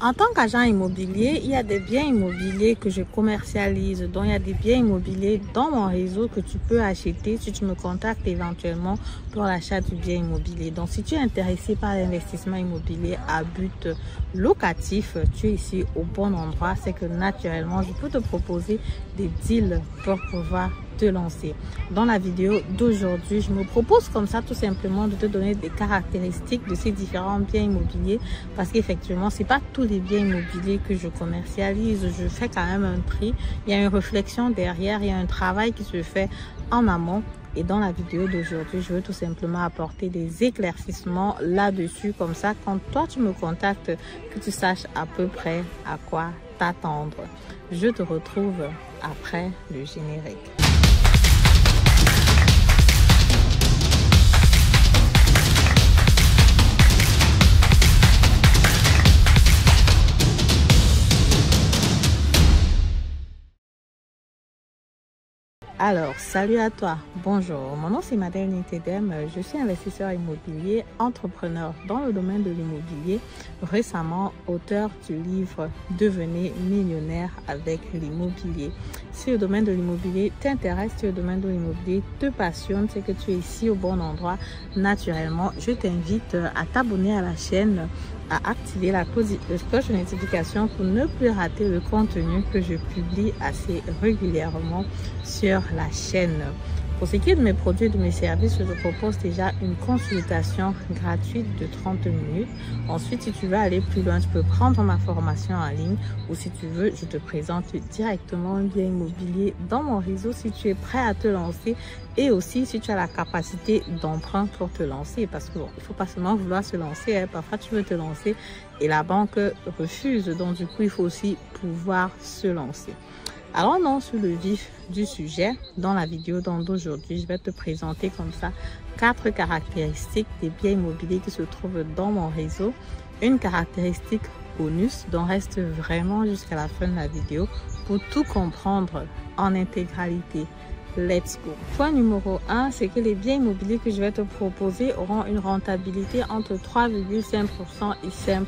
En tant qu'agent immobilier, il y a des biens immobiliers que je commercialise. Donc, il y a des biens immobiliers dans mon réseau que tu peux acheter si tu me contactes éventuellement pour l'achat du bien immobilier. Donc, si tu es intéressé par l'investissement immobilier à but locatif, tu es ici au bon endroit. C'est que naturellement, je peux te proposer des deals pour pouvoir te lancer. Dans la vidéo d'aujourd'hui, je me propose comme ça tout simplement de te donner des caractéristiques de ces différents biens immobiliers parce qu'effectivement, c'est pas tous les biens immobiliers que je commercialise. Je fais quand même un prix. Il y a une réflexion derrière, il y a un travail qui se fait en amont. Et dans la vidéo d'aujourd'hui, je veux tout simplement apporter des éclaircissements là-dessus. Comme ça, quand toi, tu me contactes, que tu saches à peu près à quoi t'attendre. Je te retrouve après le générique. Alors, salut à toi, bonjour, mon nom c'est Madeleine Nitedem, je suis investisseur immobilier, entrepreneur dans le domaine de l'immobilier, récemment auteur du livre « Devenez millionnaire avec l'immobilier ». Si le domaine de l'immobilier t'intéresse, si le domaine de l'immobilier te passionne, c'est que tu es ici au bon endroit. Naturellement, je t'invite à t'abonner à la chaîne, à activer la cloche de notification pour ne plus rater le contenu que je publie assez régulièrement sur la chaîne. Pour ce qui est de mes produits et de mes services, je te propose déjà une consultation gratuite de 30 minutes. Ensuite, si tu veux aller plus loin, tu peux prendre ma formation en ligne ou si tu veux, je te présente directement un bien immobilier dans mon réseau si tu es prêt à te lancer et aussi si tu as la capacité d'emprunt pour te lancer parce que bon, il ne faut pas seulement vouloir se lancer, hein. Parfois tu veux te lancer et la banque refuse. Donc du coup, il faut aussi pouvoir se lancer. Alors non, sur le vif du sujet, dans la vidéo d'aujourd'hui, je vais te présenter comme ça 4 caractéristiques des biens immobiliers qui se trouvent dans mon réseau. Une caractéristique bonus, dont reste vraiment jusqu'à la fin de la vidéo pour tout comprendre en intégralité. Let's go. Point numéro 1, c'est que les biens immobiliers que je vais te proposer auront une rentabilité entre 3,5% et 5%.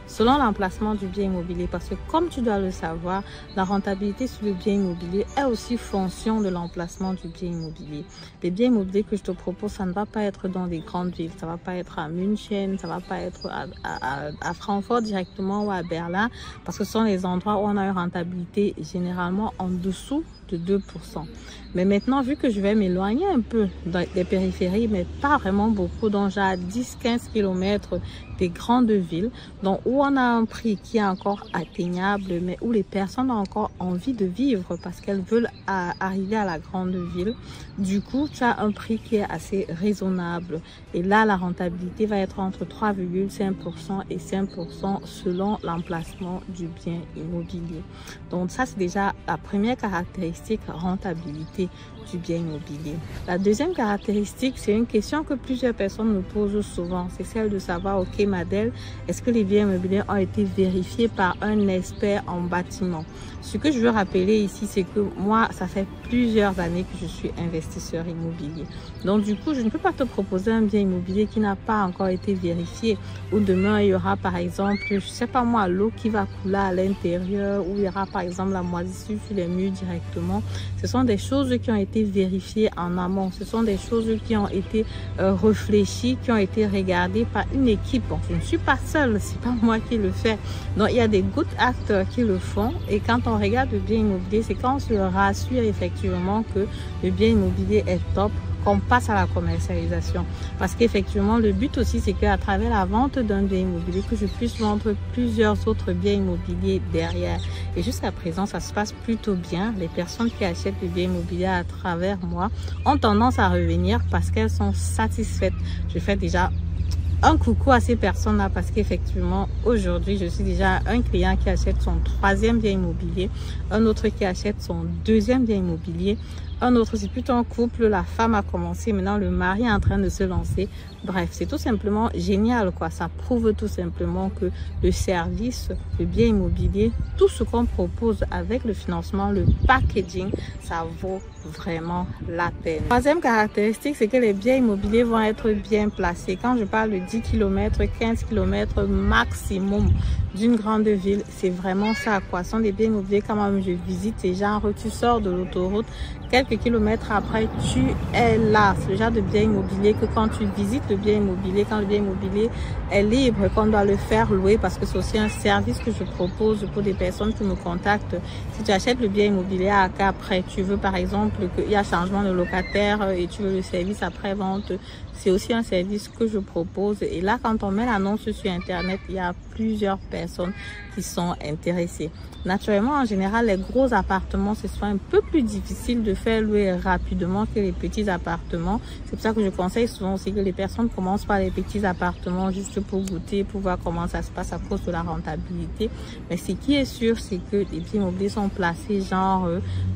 Selon l'emplacement du bien immobilier, parce que comme tu dois le savoir, la rentabilité sur le bien immobilier est aussi fonction de l'emplacement du bien immobilier. Les biens immobiliers que je te propose, ça ne va pas être dans des grandes villes, ça ne va pas être à München, ça ne va pas être à Francfort directement ou à Berlin, parce que ce sont les endroits où on a une rentabilité généralement en dessous de 2%. Mais maintenant, vu que je vais m'éloigner un peu des périphéries, mais pas vraiment beaucoup, donc j'ai à 10-15 km des grandes villes, donc où on a un prix qui est encore atteignable, mais où les personnes ont encore envie de vivre parce qu'elles veulent arriver à la grande ville. Du coup, tu as un prix qui est assez raisonnable. Et là, la rentabilité va être entre 3,5% et 5% selon l'emplacement du bien immobilier. Donc ça, c'est déjà la première caractéristique, rentabilité du bien immobilier. La deuxième caractéristique, c'est une question que plusieurs personnes me posent souvent. C'est celle de savoir, ok Madeleine, est-ce que les biens immobiliers ont été vérifiés par un expert en bâtiment? Ce que je veux rappeler ici, c'est que moi, ça fait plusieurs années que je suis investisseur immobilier. Donc du coup, je ne peux pas te proposer un bien immobilier qui n'a pas encore été vérifié. Ou demain, il y aura par exemple, je sais pas moi, l'eau qui va couler à l'intérieur, ou il y aura par exemple la moisissure sur les murs directement. Ce sont des choses qui ont été vérifiées en amont. Ce sont des choses qui ont été réfléchies, qui ont été regardées par une équipe. Bon, je ne suis pas seule, c'est pas moi qui le fais. Donc il y a des good actors qui le font. Et quand on regarde le bien immobilier, c'est quand on se rassure effectivement que le bien immobilier est top, qu'on passe à la commercialisation. Parce qu'effectivement, le but aussi, c'est qu'à travers la vente d'un bien immobilier, que je puisse vendre plusieurs autres biens immobiliers derrière. Et jusqu'à présent, ça se passe plutôt bien. Les personnes qui achètent le bien immobilier à travers moi ont tendance à revenir parce qu'elles sont satisfaites. Je fais déjà un coucou à ces personnes-là parce qu'effectivement, aujourd'hui, je suis déjà un client qui achète son 3e bien immobilier, un autre qui achète son 2e bien immobilier, un autre, c'est plutôt un couple, la femme a commencé, maintenant le mari est en train de se lancer. Bref, c'est tout simplement génial, quoi. Ça prouve tout simplement que le service, le bien immobilier, tout ce qu'on propose avec le financement, le packaging, ça vaut vraiment la peine. Troisième caractéristique, c'est que les biens immobiliers vont être bien placés. Quand je parle de 10 km, 15 km maximum d'une grande ville. C'est vraiment ça, quoi. Ce sont des biens immobiliers quand même je visite. C'est genre, tu sors de l'autoroute, quelques kilomètres après, tu es là. C'est le genre de bien immobilier que quand tu visites le bien immobilier, quand le bien immobilier est libre, qu'on doit le faire louer, parce que c'est aussi un service que je propose pour des personnes qui me contactent. Si tu achètes le bien immobilier après, tu veux par exemple qu'il y a changement de locataire et tu veux le service après-vente, c'est aussi un service que je propose. Et là, quand on met l'annonce sur Internet, il y a plusieurs personnes qui sont intéressées. Naturellement, en général, les gros appartements, ce soit un peu plus difficile de faire louer rapidement que les petits appartements. C'est pour ça que je conseille souvent aussi que les personnes commencent par les petits appartements juste pour goûter, pour voir comment ça se passe à cause de la rentabilité. Mais ce qui est sûr, c'est que les biens immobiliers sont placés genre,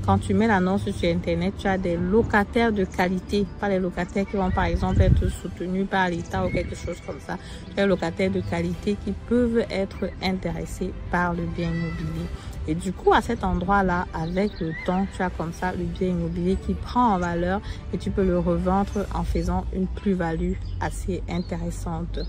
quand tu mets l'annonce sur Internet, tu as des locataires de qualité, pas les locataires qui vont par exemple être soutenus par l'État ou quelque chose comme ça. Tu as des locataires de qualité qui peuvent être intéressés par le bien immobilier. Et du coup, à cet endroit-là, avec le temps, tu as comme ça le bien immobilier qui prend en valeur et tu peux le revendre en faisant une plus-value assez intéressante.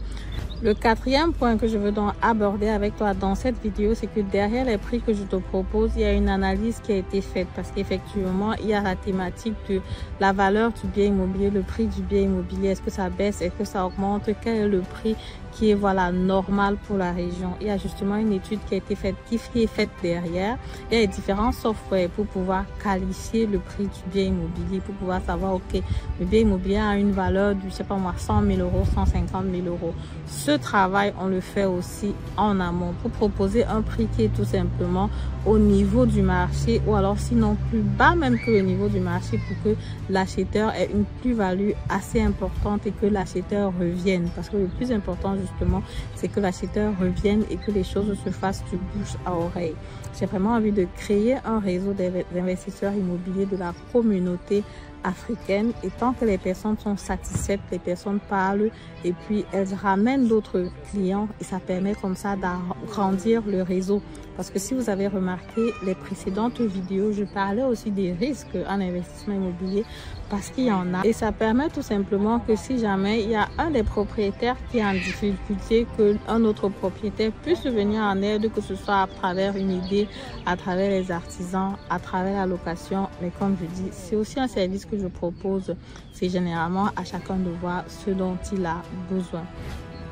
Le quatrième point que je veux donc aborder avec toi dans cette vidéo, c'est que derrière les prix que je te propose, il y a une analyse qui a été faite parce qu'effectivement, il y a la thématique de la valeur du bien immobilier, le prix du bien immobilier. Est-ce que ça baisse? Est-ce que ça augmente? Quel est le prix qui est normal pour la région? Il y a justement une étude qui a été faite, qui est faite derrière. Il y a différents softwares pour pouvoir qualifier le prix du bien immobilier, pour pouvoir savoir, ok, le bien immobilier a une valeur de, je sais pas moi, 100 000 euros, 150 000 euros. Ce travail, on le fait aussi en amont pour proposer un prix qui est tout simplement au niveau du marché ou alors sinon plus bas même que le niveau du marché pour que l'acheteur ait une plus-value assez importante et que l'acheteur revienne. Parce que le plus important justement, c'est que l'acheteur revienne et que les choses se fassent du bouche à oreille. J'ai vraiment envie de créer un réseau d'investisseurs immobiliers de la communauté africaine et tant que les personnes sont satisfaites, les personnes parlent et puis elles ramènent d'autres clients et ça permet comme ça d'agrandir le réseau. Parce que si vous avez remarqué les précédentes vidéos, je parlais aussi des risques en investissement immobilier parce qu'il y en a. Et ça permet tout simplement que si jamais il y a un des propriétaires qui est en difficulté, qu'un autre propriétaire puisse venir en aide, que ce soit à travers une idée, à travers les artisans, à travers la location. Mais comme je dis, c'est aussi un service que je propose. C'est généralement à chacun de voir ce dont il a besoin.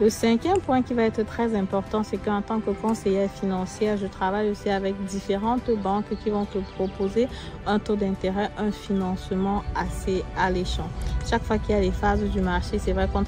Le cinquième point qui va être très important, c'est qu'en tant que conseillère financière, je travaille aussi avec différentes banques qui vont te proposer un taux d'intérêt, un financement assez alléchant. Chaque fois qu'il y a les phases du marché, c'est vrai qu'on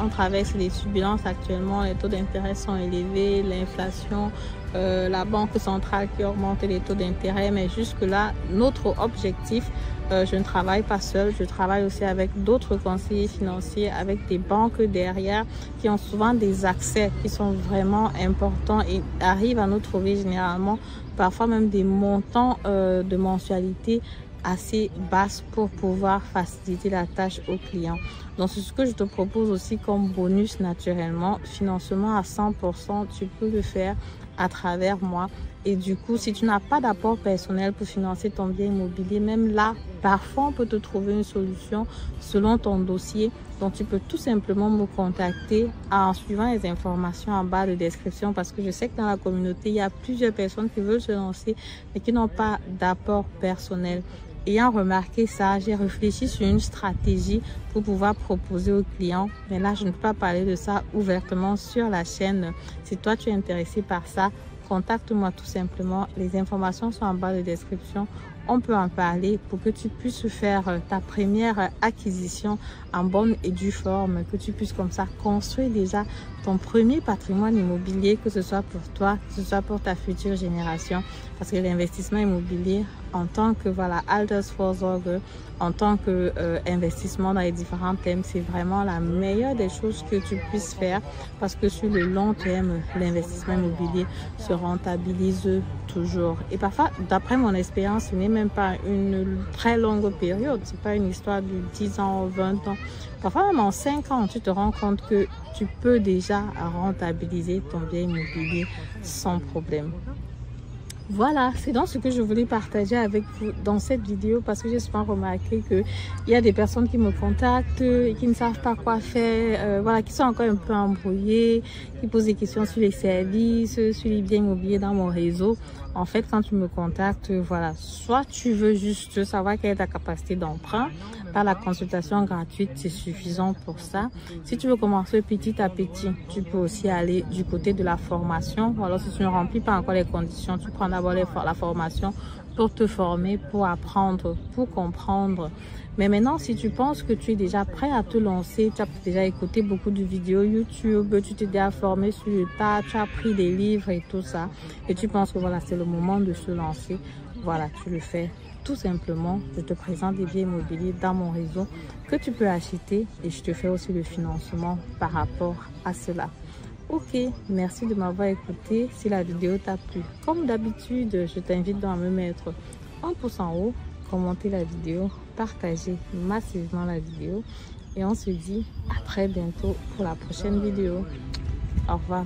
traverse les turbulences actuellement, les taux d'intérêt sont élevés, l'inflation, la banque centrale qui augmente les taux d'intérêt, mais jusque-là, notre objectif, je ne travaille pas seule, je travaille aussi avec d'autres conseillers financiers, avec des banques derrière qui ont souvent des accès qui sont vraiment importants et arrivent à nous trouver généralement, parfois même des montants de mensualité assez basse pour pouvoir faciliter la tâche aux clients. Donc c'est ce que je te propose aussi comme bonus naturellement, financement à 100%, tu peux le faire à travers moi. Et du coup, si tu n'as pas d'apport personnel pour financer ton bien immobilier, même là, parfois on peut te trouver une solution selon ton dossier. Donc tu peux tout simplement me contacter en suivant les informations en bas de description parce que je sais que dans la communauté, il y a plusieurs personnes qui veulent se lancer mais qui n'ont pas d'apport personnel. Ayant remarqué ça, j'ai réfléchi sur une stratégie pour pouvoir proposer aux clients. Mais là, je ne peux pas parler de ça ouvertement sur la chaîne. Si toi, tu es intéressé par ça, contacte-moi tout simplement. Les informations sont en bas de description. On peut en parler pour que tu puisses faire ta première acquisition en bonne et due forme, que tu puisses comme ça construire déjà ton premier patrimoine immobilier, que ce soit pour toi, que ce soit pour ta future génération. Parce que l'investissement immobilier, en tant que Altersvorsorge, en tant que investissement dans les différents thèmes, c'est vraiment la meilleure des choses que tu puisses faire parce que sur le long terme, l'investissement immobilier se rentabilise toujours. Et parfois, d'après mon expérience, ce n'est même pas une très longue période, c'est pas une histoire de 10 ans, 20 ans. Parfois même en 5 ans, tu te rends compte que tu peux déjà rentabiliser ton bien immobilier sans problème. Voilà, c'est donc ce que je voulais partager avec vous dans cette vidéo parce que j'ai souvent remarqué qu'il y a des personnes qui me contactent et qui ne savent pas quoi faire, voilà, qui sont encore un peu embrouillées, qui posent des questions sur les services, sur les biens immobiliers dans mon réseau. En fait, quand tu me contactes, voilà, soit tu veux juste savoir quelle est ta capacité d'emprunt, par la consultation gratuite, c'est suffisant pour ça. Si tu veux commencer petit à petit, tu peux aussi aller du côté de la formation. Ou alors, si tu ne remplis pas encore les conditions, tu prends d'abord la formation pour te former, pour apprendre, pour comprendre. Mais maintenant, si tu penses que tu es déjà prêt à te lancer, tu as déjà écouté beaucoup de vidéos YouTube, tu t'es déjà formé sur le tas, tu as pris des livres et tout ça, et tu penses que voilà, c'est le moment de se lancer, voilà, tu le fais tout simplement. Je te présente des biens immobiliers dans mon réseau que tu peux acheter et je te fais aussi le financement par rapport à cela. Ok, merci de m'avoir écouté. Si la vidéo t'a plu, comme d'habitude, je t'invite donc à me mettre un pouce en haut, commenter la vidéo, partager massivement la vidéo et on se dit à très bientôt pour la prochaine vidéo. Au revoir.